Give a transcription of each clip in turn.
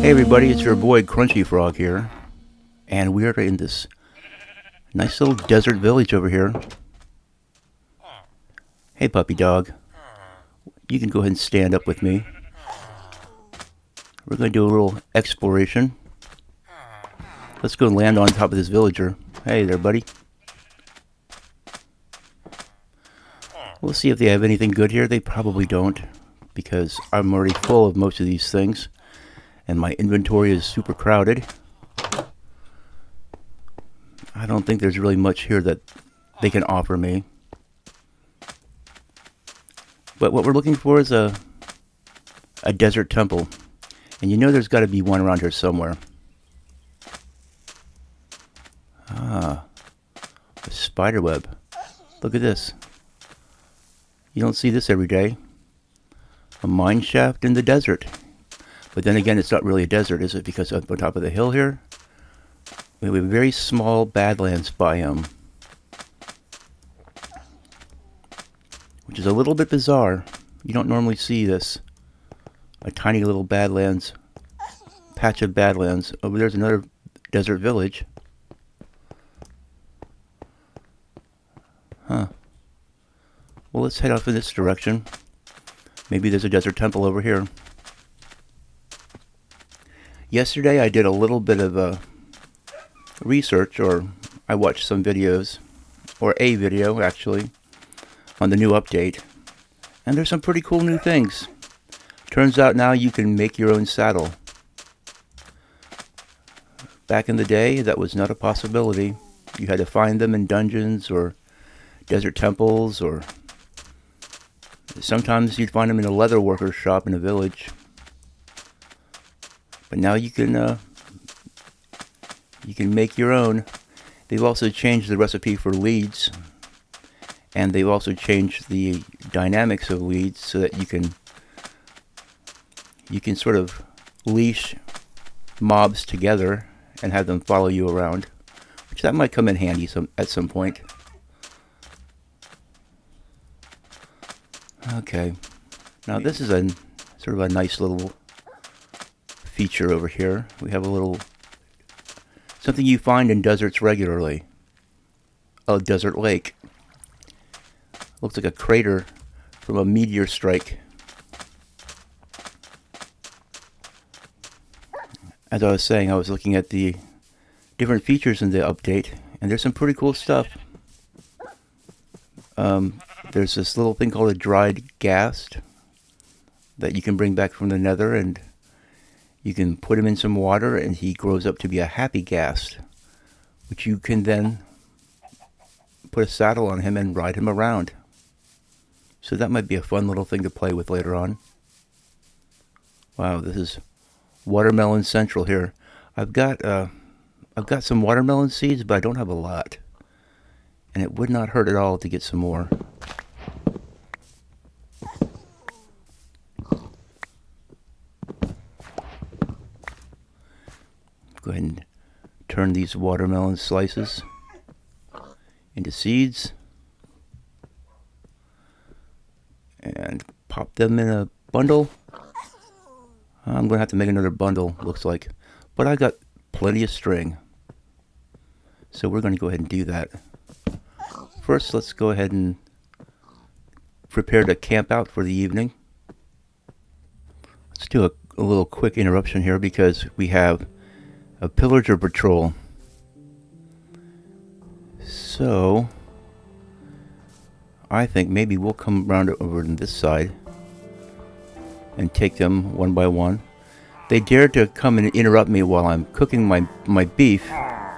Hey everybody, it's your boy Crunchy Frog here, and we're in this nice little desert village over here. Hey puppy dog, you can go ahead and stand up with me. We're going to do a little exploration. Let's go and land on top of this villager. Hey there buddy. We'll see if they have anything good here. They probably don't, because I'm already full of most of these things. And my inventory is super crowded. I don't think there's really much here that they can offer me. But what we're looking for is a desert temple. And you know there's got to be one around here somewhere. Ah, a spider web. Look at this. You don't see this every day. A mine shaft in the desert. But then again, it's not really a desert, is it? Because up on top of the hill here, we have a very small Badlands biome, which is a little bit bizarre. You don't normally see this. A tiny little Badlands, patch of Badlands. Over there's another desert village. Huh. Well, let's head off in this direction. Maybe there's a desert temple over here. Yesterday I did a little bit of research, or I watched some videos, or a video actually, on the new update. And there's some pretty cool new things. Turns out now you can make your own saddle. Back in the day, that was not a possibility. You had to find them in dungeons or desert temples, or sometimes you'd find them in a leather worker's shop in a village. But now you can make your own. They've also changed the recipe for leads, and they've also changed the dynamics of leads so that you can sort of leash mobs together and have them follow you around, which that might come in handy at some point. Okay, now this is a sort of a nice little feature over here. We have a little something you find in deserts regularly. A desert lake. Looks like a crater from a meteor strike. As I was saying, I was looking at the different features in the update, and there's some pretty cool stuff. There's this little thing called a dried ghast that you can bring back from the nether, and you can put him in some water and he grows up to be a happy ghast, which you can then put a saddle on him and ride him around. So that might be a fun little thing to play with later on. Wow, this is watermelon central here. I've got some watermelon seeds, but I don't have a lot. And it would not hurt at all to get some more. Go ahead and turn these watermelon slices into seeds and pop them in a bundle. I'm going to have to make another bundle, looks like. But I got plenty of string. So we're going to go ahead and do that. First, let's go ahead and prepare to camp out for the evening. Let's do a little quick interruption here because we have a pillager patrol. So I think maybe we'll come around over to this side and take them one by one. They dared to come and interrupt me while I'm cooking my beef. I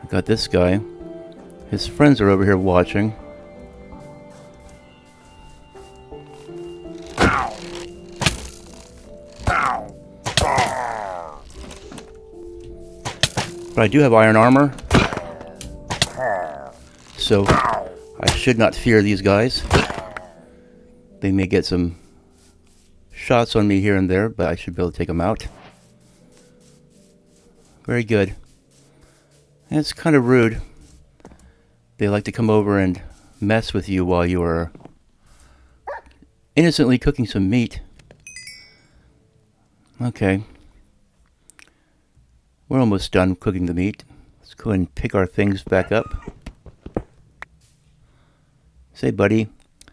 got this guy. His friends are over here watching. But I do have iron armor, so I should not fear these guys. They may get some shots on me here and there, but I should be able to take them out. Very good. And it's kind of rude. They like to come over and mess with you while you are innocently cooking some meat. Okay. We're almost done cooking the meat. Let's go ahead and pick our things back up. Say, buddy,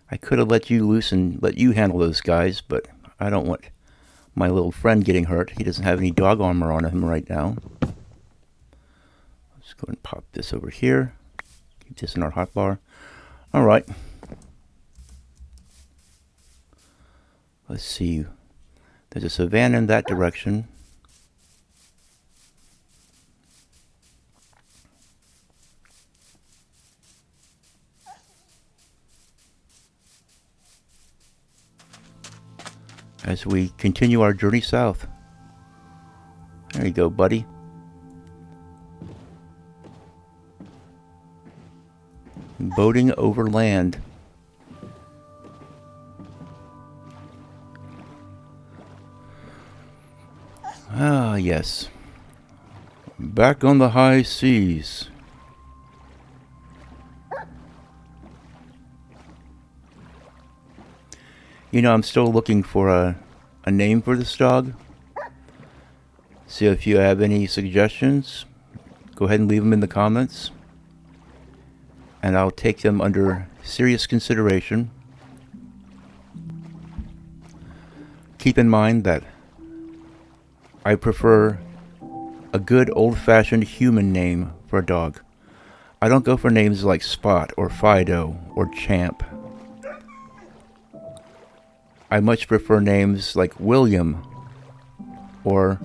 I could have let you loose and let you handle those guys, but I don't want my little friend getting hurt. He doesn't have any dog armor on him right now. Let's go and pop this over here. Keep this in our hotbar. All right. Let's see. There's a savanna in that direction. As we continue our journey south. There you go, buddy. Boating over land. Ah, yes. Back on the high seas. You know, I'm still looking for a name for this dog. So if you have any suggestions, go ahead and leave them in the comments. And I'll take them under serious consideration. Keep in mind that I prefer a good old-fashioned human name for a dog. I don't go for names like Spot or Fido or Champ. I much prefer names like William or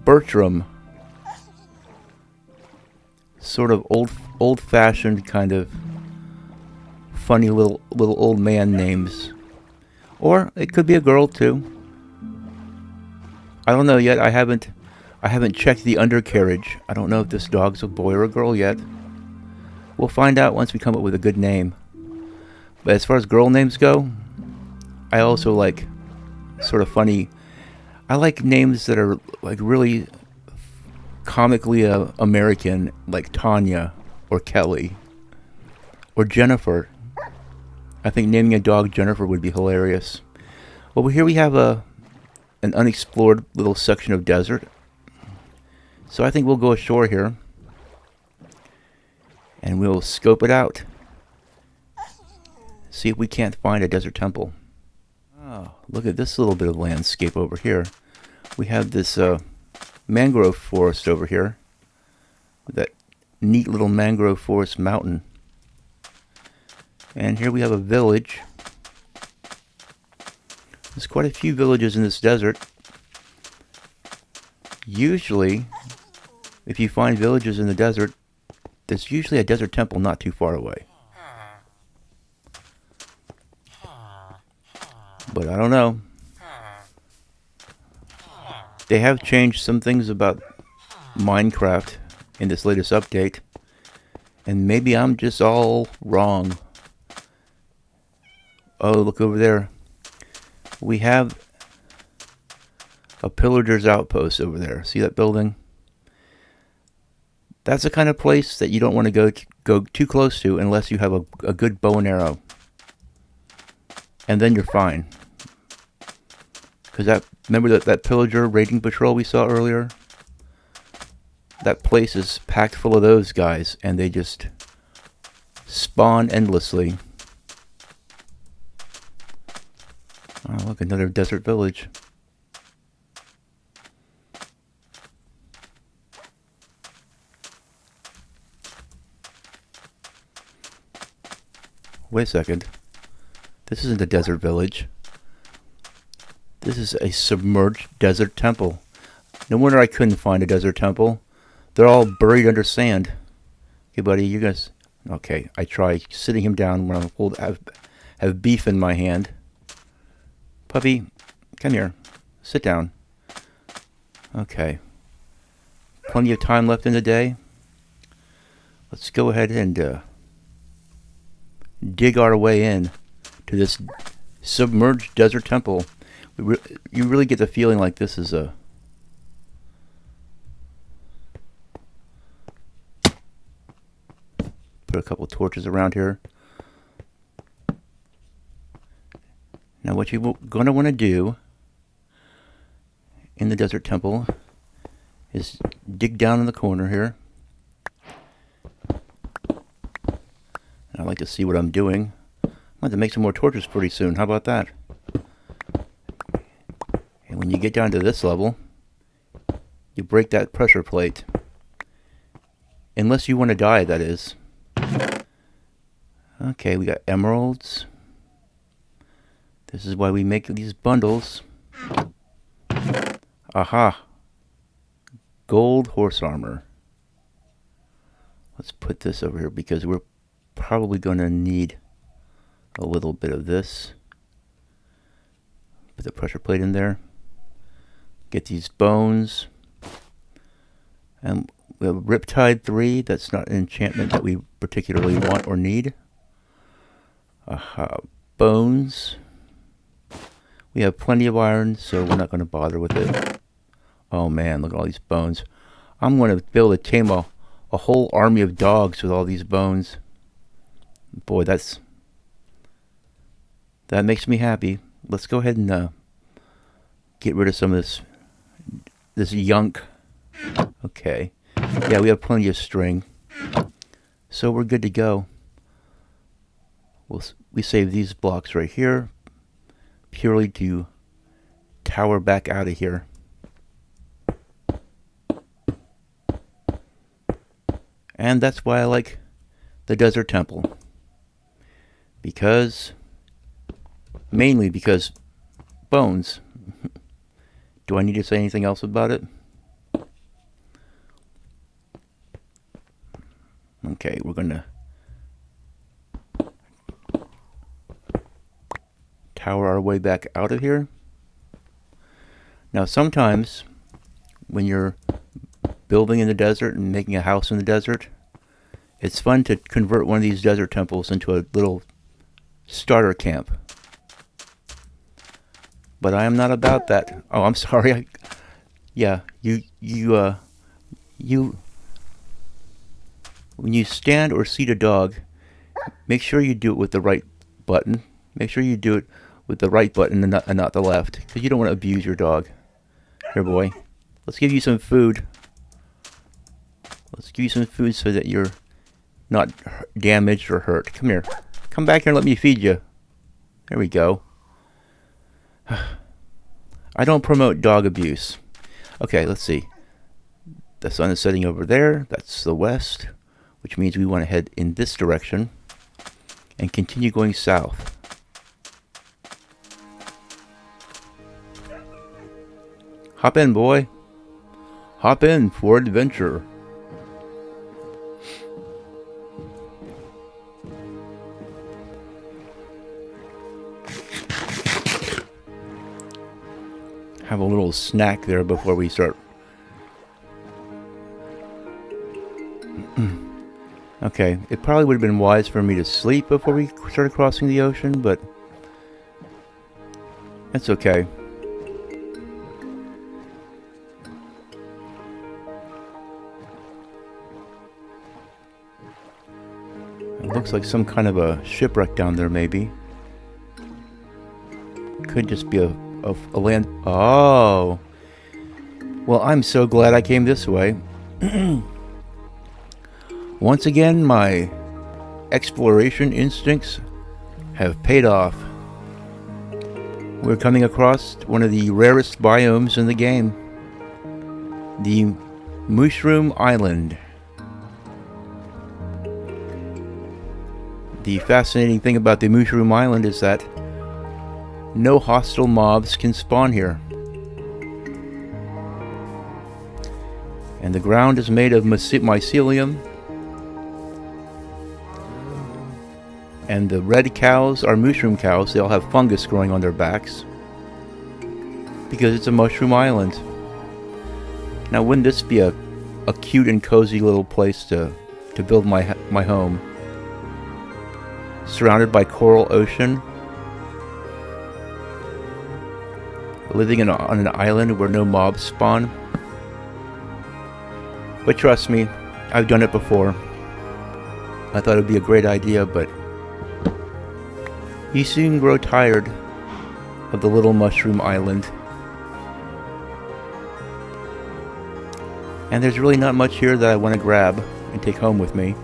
Bertram. Sort of old-fashioned kind of funny little old man names. Or it could be a girl too. I don't know yet. I haven't checked the undercarriage. I don't know if this dog's a boy or a girl yet. We'll find out once we come up with a good name. But as far as girl names go, I also like sort of funny. I like names that are like really comically American, like Tanya or Kelly or Jennifer. I think naming a dog Jennifer would be hilarious. Well, here we have an unexplored little section of desert. So I think we'll go ashore here and we'll scope it out. See if we can't find a desert temple. Oh, look at this little bit of landscape over here. We have this mangrove forest over here. That neat little mangrove forest mountain. And here we have a village. There's quite a few villages in this desert. Usually, if you find villages in the desert, there's usually a desert temple not too far away. But I don't know. They have changed some things about Minecraft in this latest update. And maybe I'm just all wrong. Oh, look over there. We have a pillager's outpost over there. See that building? That's the kind of place that you don't want to go too close to unless you have a good bow and arrow. And then you're fine. Because remember that pillager raiding patrol we saw earlier? That place is packed full of those guys, and they just spawn endlessly. Oh, look, another desert village. Wait a second. This isn't a desert village. This is a submerged desert temple. No wonder I couldn't find a desert temple. They're all buried under sand. Okay, buddy, you guys... Okay, I try sitting him down when I have beef in my hand. Puppy, come here. Sit down. Okay. Plenty of time left in the day. Let's go ahead and dig our way in to this submerged desert temple. You really get the feeling like this is a... Put a couple torches around here. Now what you're going to want to do in the desert temple is dig down in the corner here. And I like to see what I'm doing. I'm going to make some more torches pretty soon. How about that? And when you get down to this level, you break that pressure plate. Unless you want to die, that is. Okay, we got emeralds. This is why we make these bundles. Aha! Gold horse armor. Let's put this over here because we're probably going to need a little bit of this. Put the pressure plate in there. Get these bones. And we have Riptide 3. That's not an enchantment that we particularly want or need. Aha. Bones. We have plenty of iron, so we're not going to bother with it. Oh man, look at all these bones. I'm going to be able to tame a whole army of dogs with all these bones. Boy, that makes me happy. Let's go ahead and get rid of some of this yunk. Okay. Yeah, we have plenty of string. So we're good to go. We save these blocks right here purely to tower back out of here. And that's why I like the desert temple. Mainly because bones. Do I need to say anything else about it? Okay, we're going to tower our way back out of here. Now sometimes when you're building in the desert and making a house in the desert, it's fun to convert one of these desert temples into a little starter camp. But I am not about that. Oh, I'm sorry. When you stand or seat a dog, make sure you do it with the right button. Make sure you do it with the right button and not the left, because you don't want to abuse your dog. Here, boy. Let's give you some food. Let's give you some food so that you're not damaged or hurt. Come here. Come back here and let me feed you. There we go. I don't promote dog abuse. Okay, let's see. The sun is setting over there. That's the west, which means we want to head in this direction and continue going south. Hop in, boy. Hop in for adventure. Have a little snack there before we start. Okay, it probably would have been wise for me to sleep before we started crossing the ocean, but it's okay. It looks like some kind of a shipwreck down there, maybe. Could just be a land. Oh, well, I'm so glad I came this way. Once again, my exploration instincts have paid off. We're coming across one of the rarest biomes in the game, the Mushroom Island. The fascinating thing about the Mushroom Island is that no hostile mobs can spawn here. And the ground is made of mycelium. And the red cows are mushroom cows. They all have fungus growing on their backs, because it's a mushroom island. Now, wouldn't this be a cute and cozy little place to build my home? Surrounded by coral ocean. Living on an island where no mobs spawn. But trust me, I've done it before. I thought it would be a great idea, but you soon grow tired of the little mushroom island. And there's really not much here that I want to grab and take home with me.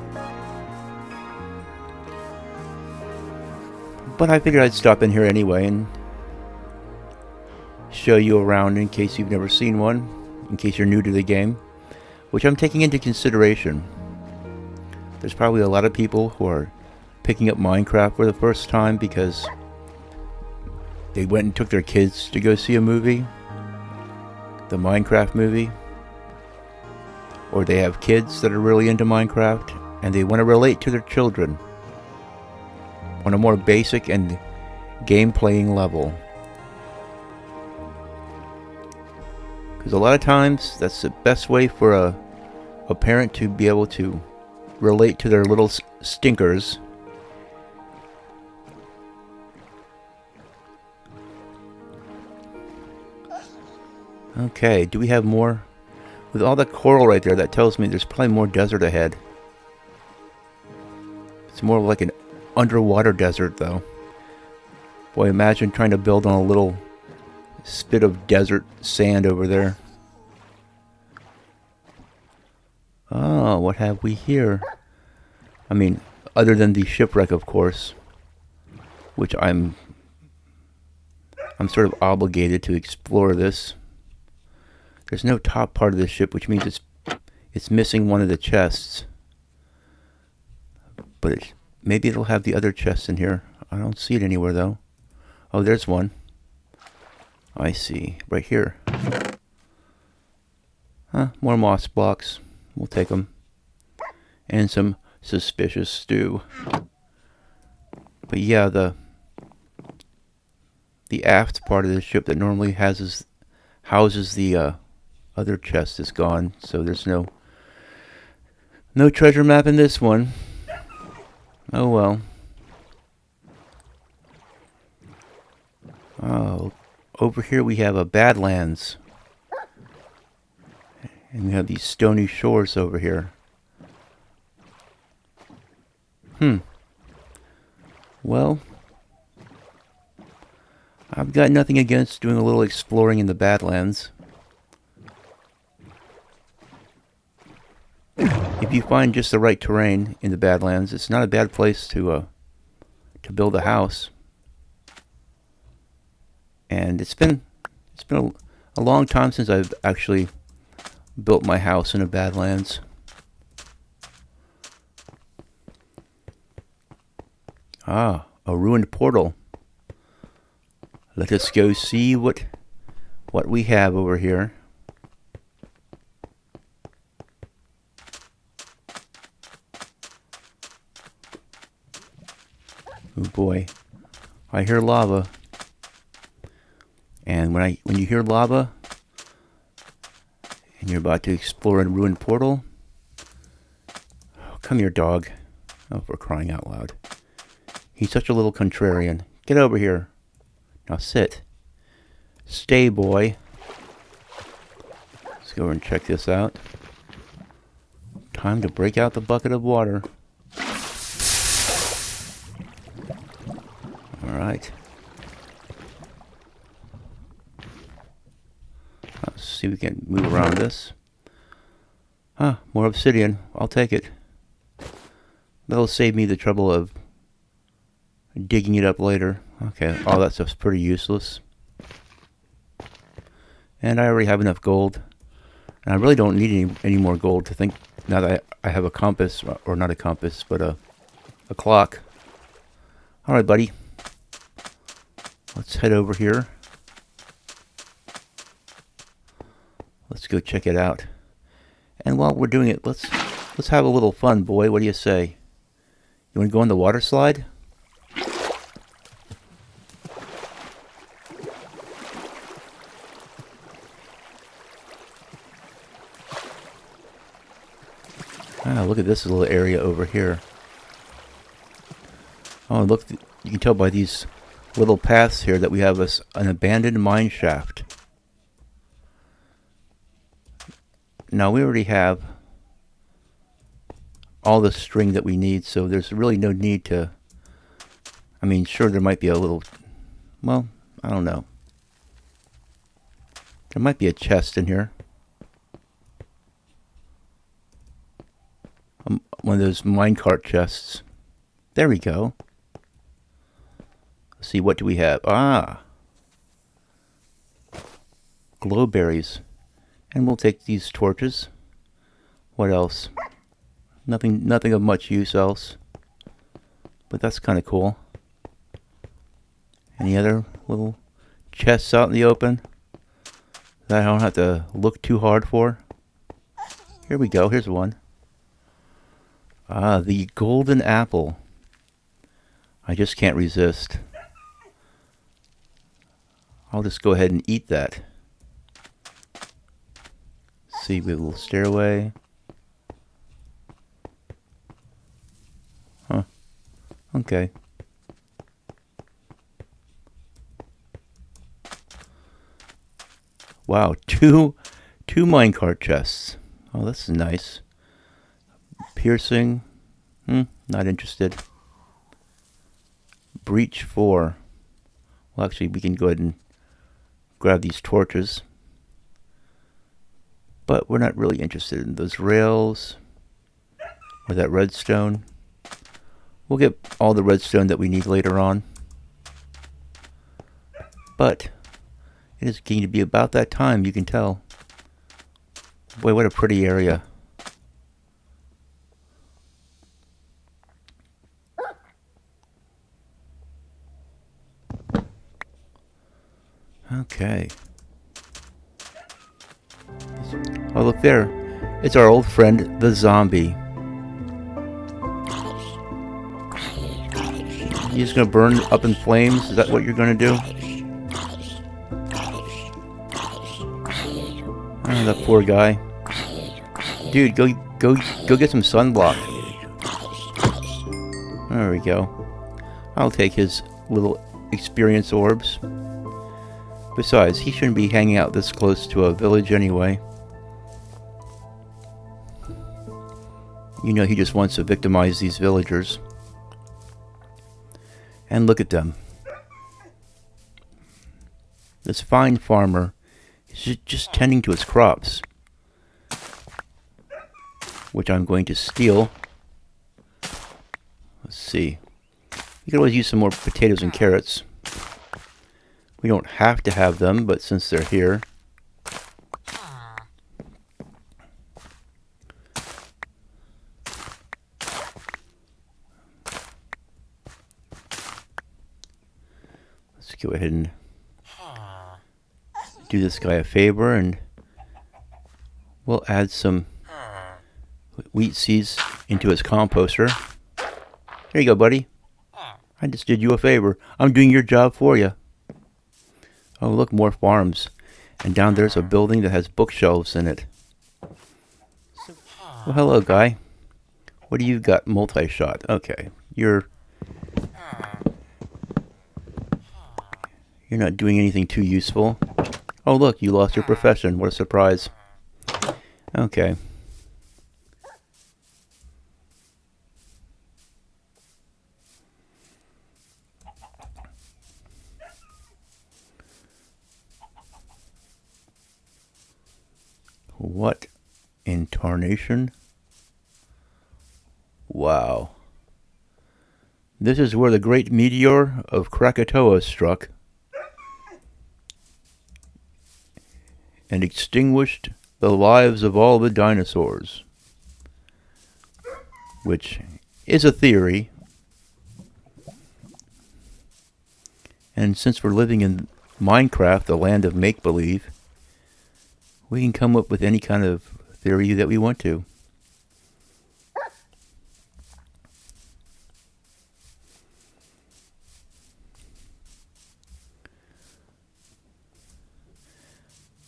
But I figured I'd stop in here anyway and show you around in case you've never seen one, in case you're new to the game, which I'm taking into consideration. There's probably a lot of people who are picking up Minecraft for the first time because they went and took their kids to go see a movie, the Minecraft movie, or they have kids that are really into Minecraft and they want to relate to their children on a more basic and game-playing level. Because a lot of times that's the best way for a parent to be able to relate to their little stinkers. Okay, do we have more? With all that coral right there, that tells me there's probably more desert ahead. It's more like an underwater desert though. Boy, imagine trying to build on a little spit of desert sand over there. Oh, what have we here? I mean, other than the shipwreck, of course, which I'm sort of obligated to explore this. There's no top part of the ship, which means it's missing one of the chests. But maybe it'll have the other chests in here. I don't see it anywhere though. Oh, there's one. I see. Right here. Huh, more moss blocks. We'll take them. And some suspicious stew. But yeah, the aft part of the ship that normally houses the other chest is gone, so there's no treasure map in this one. Oh well. Oh, over here we have a Badlands. And we have these stony shores over here. Well, I've got nothing against doing a little exploring in the Badlands. If you find just the right terrain in the Badlands, it's not a bad place to build a house. And it's been a long time since I've actually built my house in a Badlands. Ah, a ruined portal. Let us go see what we have over here. Oh boy, I hear lava. And when you hear lava and you're about to explore a ruined portal, oh, come here, dog. Oh, for crying out loud. He's such a little contrarian. Get over here. Now sit. Stay, boy. Let's go over and check this out. Time to break out the bucket of water. Alright. Let's see if we can move around this. Huh, more obsidian. I'll take it. That'll save me the trouble of digging it up later. Okay, all that stuff's pretty useless. And I already have enough gold. And I really don't need any more gold to think now that I have a compass, or not a compass, but a clock. Alright, buddy. Let's head over here. Let's go check it out. And while we're doing it, let's have a little fun, boy. What do you say? You want to go on the water slide? Ah, look at this little area over here. Oh, look, you can tell by these little paths here that we have an abandoned mine shaft. Now, we already have all the string that we need, so there's really no need to... I mean, sure, there might be a little... Well, I don't know. There might be a chest in here. One of those minecart chests. There we go. Let's see, what do we have? Ah! Glowberries. And we'll take these torches. What else? Nothing of much use else. But that's kind of cool. Any other little chests out in the open that I don't have to look too hard for? Here we go. Here's one. Ah, the golden apple. I just can't resist. I'll just go ahead and eat that. See, we have a little stairway. Huh. Okay. Wow, two minecart chests. Oh, this is nice. Piercing. Not interested. Breach 4. Well, actually, we can go ahead and grab these torches. But we're not really interested in those rails or that redstone. We'll get all the redstone that we need later on. But it is going to be about that time, you can tell. Boy, what a pretty area. Okay. Oh, look there. It's our old friend, the zombie. You just gonna burn up in flames? Is that what you're gonna do? Oh, that poor guy. Dude, go get some sunblock. There we go. I'll take his little experience orbs. Besides, he shouldn't be hanging out this close to a village anyway. You know, he just wants to victimize these villagers. And look at them. This fine farmer is just tending to his crops, which I'm going to steal. Let's see. You can always use some more potatoes and carrots. We don't have to have them, but since they're here. Let's go ahead and do this guy a favor, and we'll add some wheat seeds into his composter. There you go, buddy. I just did you a favor. I'm doing your job for you. Oh, look, more farms. And down there's a building that has bookshelves in it. Well, hello, guy. What do you got? Multi-shot. Okay. You're not doing anything too useful. Oh, look, you lost your profession. What a surprise. Okay. What in tarnation? Wow. This is where the great meteor of Krakatoa struck and extinguished the lives of all the dinosaurs. Which is a theory. And since we're living in Minecraft, the land of make-believe, we can come up with any kind of theory that we want to.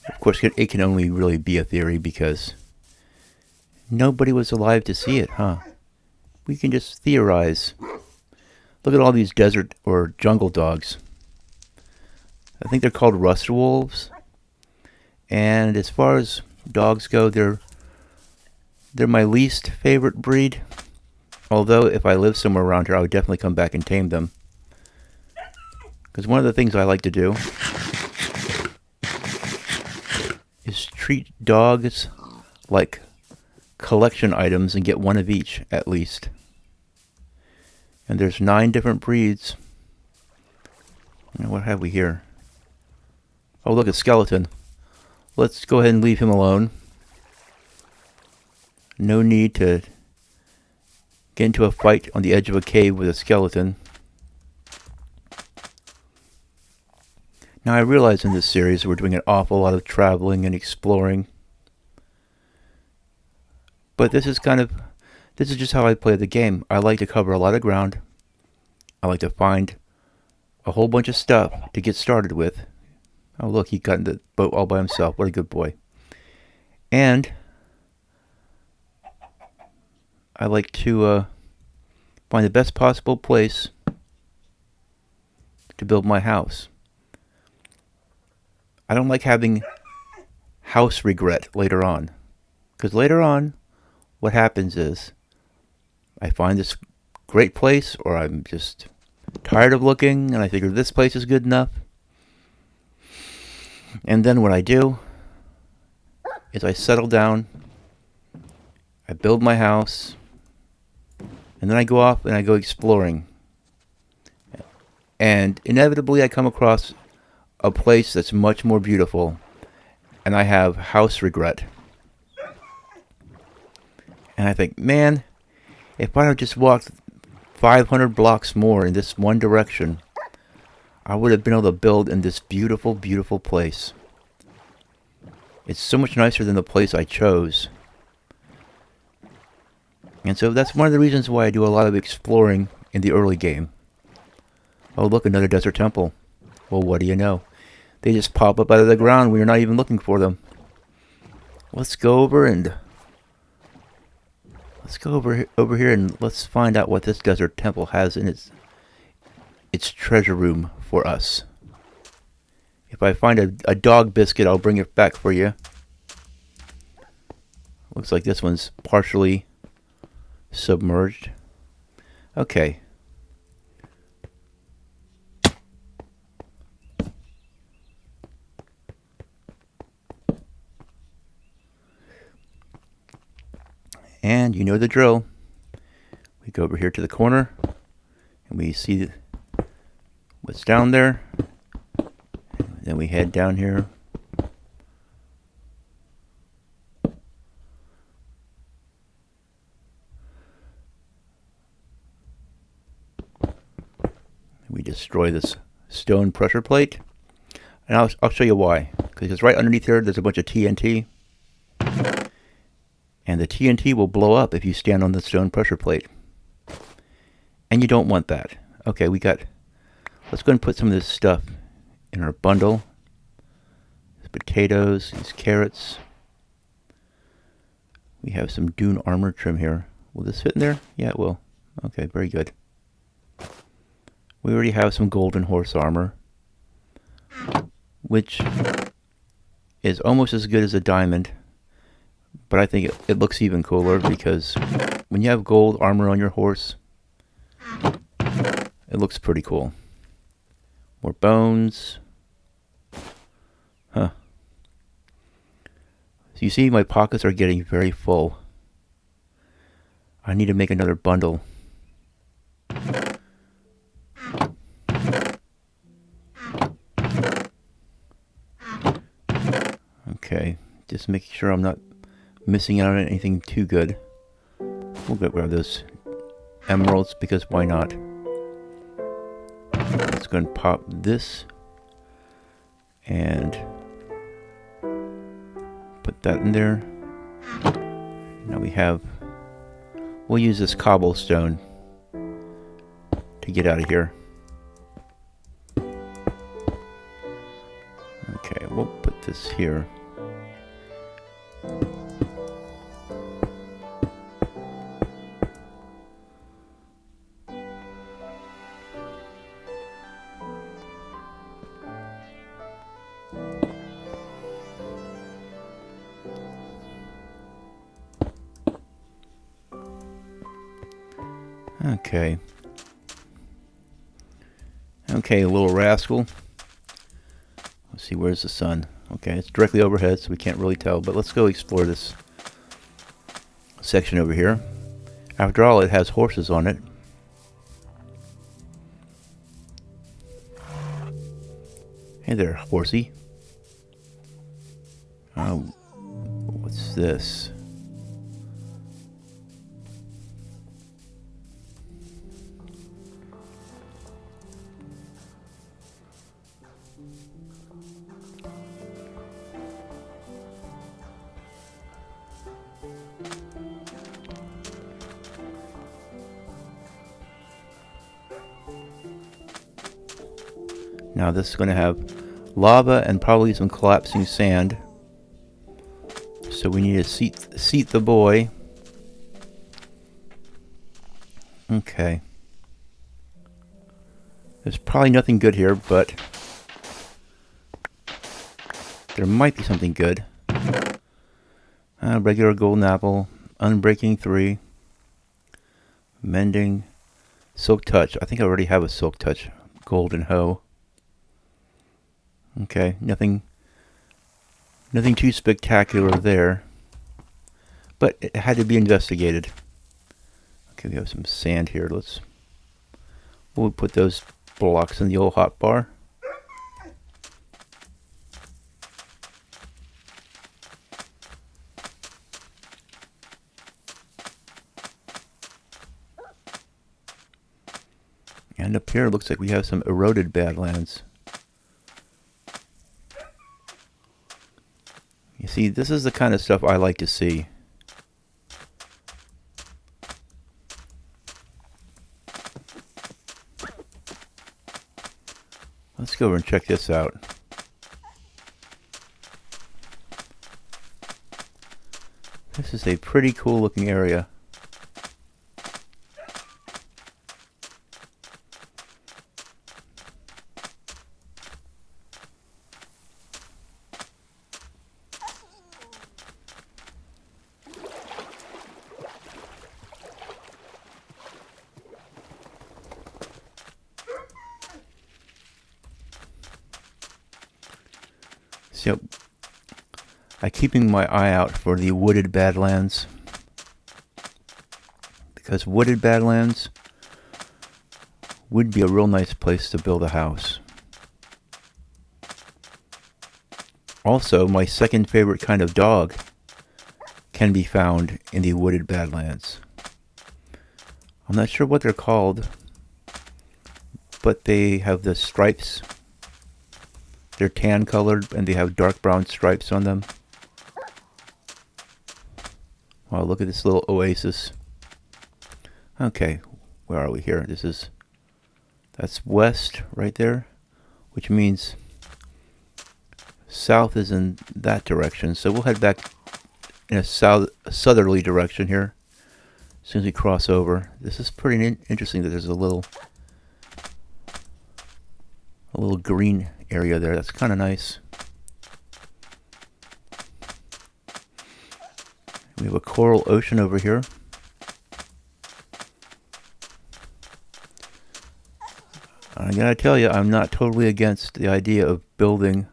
Of course, it can only really be a theory because nobody was alive to see it, huh? We can just theorize. Look at all these desert or jungle dogs. I think they're called rust wolves. And as far as dogs go, they're my least favorite breed. Although if I lived somewhere around here, I would definitely come back and tame them. Because one of the things I like to do is treat dogs like collection items and get one of each at least. And there's 9 different breeds. And what have we here? Oh, look, a skeleton. Let's go ahead and leave him alone. No need to get into a fight on the edge of a cave with a skeleton. Now I realize in this series we're doing an awful lot of traveling and exploring. But this is just how I play the game. I like to cover a lot of ground. I like to find a whole bunch of stuff to get started with. Oh look, he got in the boat all by himself. What a good boy. And I like to find the best possible place to build my house. I don't like having house regret later on. Because later on, what happens is I find this great place, or I'm just tired of looking and I figure this place is good enough. And then what I do is I settle down, I build my house, and then I go off and I go exploring. And inevitably I come across a place that's much more beautiful, and I have house regret. And I think, man, if I had just walked 500 blocks more in this one direction, I would have been able to build in this beautiful, beautiful place. It's so much nicer than the place I chose. And so that's one of the reasons why I do a lot of exploring in the early game. Oh, look, another desert temple. Well, what do you know? They just pop up out of the ground when you're not even looking for them. Let's go over here and let's find out what this desert temple has in its treasure room for us. If I find a dog biscuit, I'll bring it back for you. Looks like this one's partially submerged. Okay. And you know the drill. We go over here to the corner and we see what's down there. And then we head down here. We destroy this stone pressure plate. And I'll show you why. Because right underneath here there's a bunch of TNT. And the TNT will blow up if you stand on the stone pressure plate. And you don't want that. Okay, let's go and put some of this stuff in our bundle. These potatoes, these carrots. We have some dune armor trim here. Will this fit in there? Yeah, it will. Okay, very good. We already have some golden horse armor, which is almost as good as a diamond. But I think it looks even cooler because when you have gold armor on your horse, it looks pretty cool. More bones. Huh. So you see my pockets are getting very full. I need to make another bundle. Okay, just making sure I'm not missing out on anything too good. We'll get rid of those emeralds because why not? Let's go and pop this and put that in there. Now we'll use this cobblestone to get out of here. Okay, we'll put this here. Okay, a little rascal. Let's see, where's the sun? Okay, it's directly overhead, so we can't really tell, but let's go explore this section over here. After all, it has horses on it. Hey there, horsey. Oh, what's this? Now this is going to have lava and probably some collapsing sand. So we need to seat the boy. Okay. There's probably nothing good here, but there might be something good. Regular golden apple, unbreaking 3, mending, silk touch. I think I already have a silk touch golden hoe. Okay, nothing too spectacular there, but it had to be investigated. Okay, we have some sand here. We'll put those blocks in the old hot bar. And up here, it looks like we have some eroded badlands. You see, this is the kind of stuff I like to see. Let's go over and check this out. This is a pretty cool looking area. So, I'm keeping my eye out for the wooded badlands, because wooded badlands would be a real nice place to build a house. Also, my second favorite kind of dog can be found in the wooded badlands. I'm not sure what they're called, but they have the stripes. They're tan colored and they have dark brown stripes on them. Wow, look at this little oasis. Okay, where are we here? That's west right there, which means south is in that direction. So we'll head back in a southerly direction here as soon as we cross over. This is pretty interesting that there's a little green area there. That's kind of nice. We have a coral ocean over here. I gotta tell you, I'm not totally against the idea of building.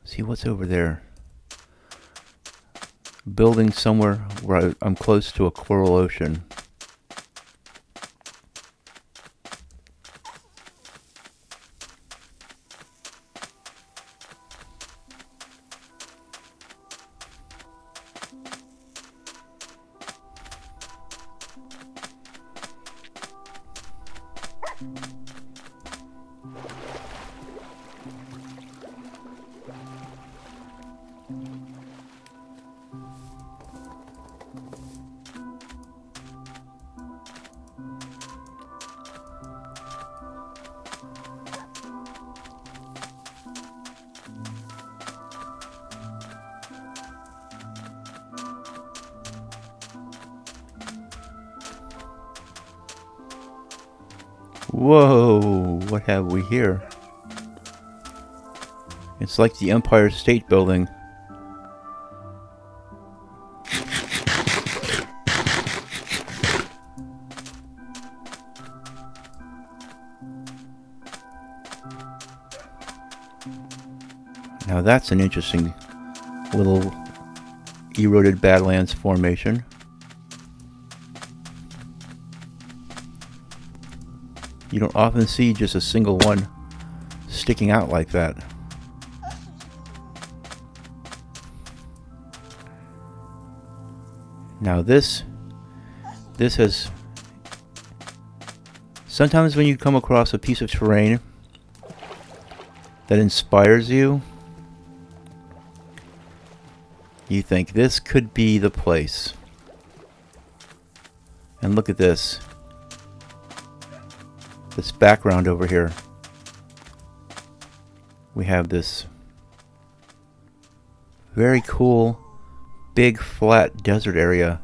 See what's over there? Building somewhere where I'm close to a coral ocean. Whoa, what have we here? It's like the Empire State Building. Now that's an interesting little eroded Badlands formation. You don't often see just a single one sticking out like that. Now this has... Sometimes when you come across a piece of terrain that inspires you, you think this could be the place. And look at this. This background over here. We have this very cool, big, flat desert area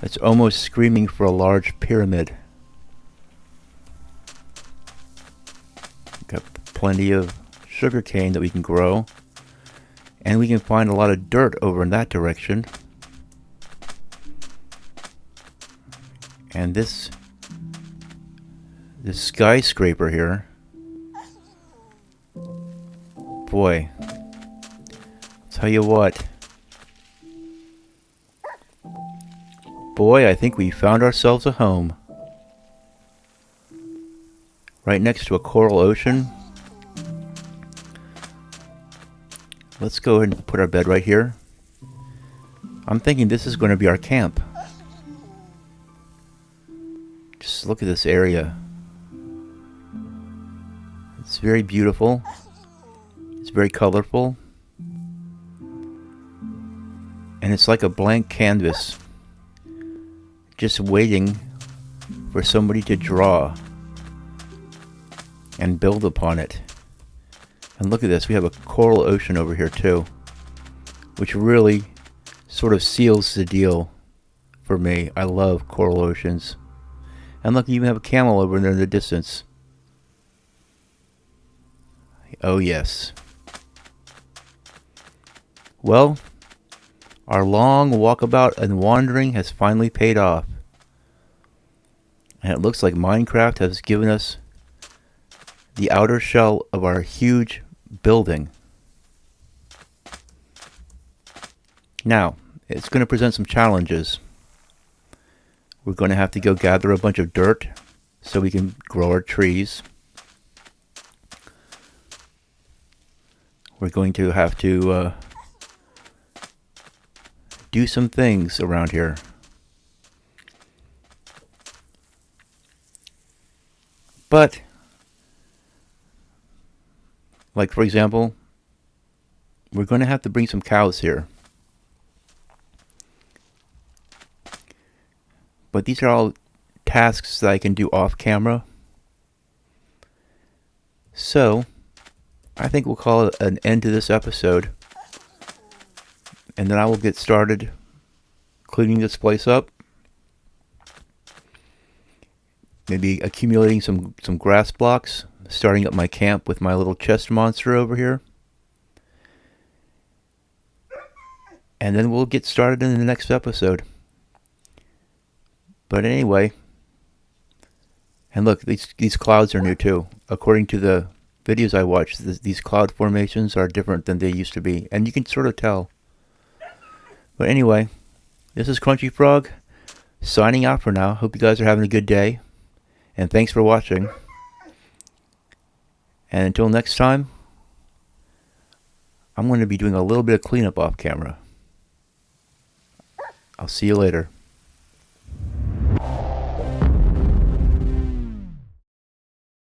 that's almost screaming for a large pyramid. Got plenty of sugarcane that we can grow. And we can find a lot of dirt over in that direction. And this skyscraper here. Boy. Tell you what. Boy, I think we found ourselves a home. Right next to a coral ocean. Let's go ahead and put our bed right here. I'm thinking this is going to be our camp. Just look at this area. It's very beautiful. It's very colorful. And it's like a blank canvas. Just waiting for somebody to draw and build upon it. And look at this, we have a coral ocean over here too, which really sort of seals the deal for me. I love coral oceans. And look, you even have a camel over there in the distance. Oh yes. Well, our long walkabout and wandering has finally paid off. And it looks like Minecraft has given us the outer shell of our huge building. Now, it's going to present some challenges. We're going to have to go gather a bunch of dirt so we can grow our trees. We're going to have to do some things around here. But, like for example, we're going to have to bring some cows here. But these are all tasks that I can do off camera. So, I think we'll call it an end to this episode. And then I will get started cleaning this place up. Maybe accumulating some grass blocks. Starting up my camp with my little chest monster over here. And then we'll get started in the next episode. But anyway. And look, these clouds are new too. According to the videos I watched, these cloud formations are different than they used to be. And you can sort of tell. But anyway, this is Crunchy Frog, signing out for now. Hope you guys are having a good day. And thanks for watching. And until next time, I'm going to be doing a little bit of cleanup off camera. I'll see you later.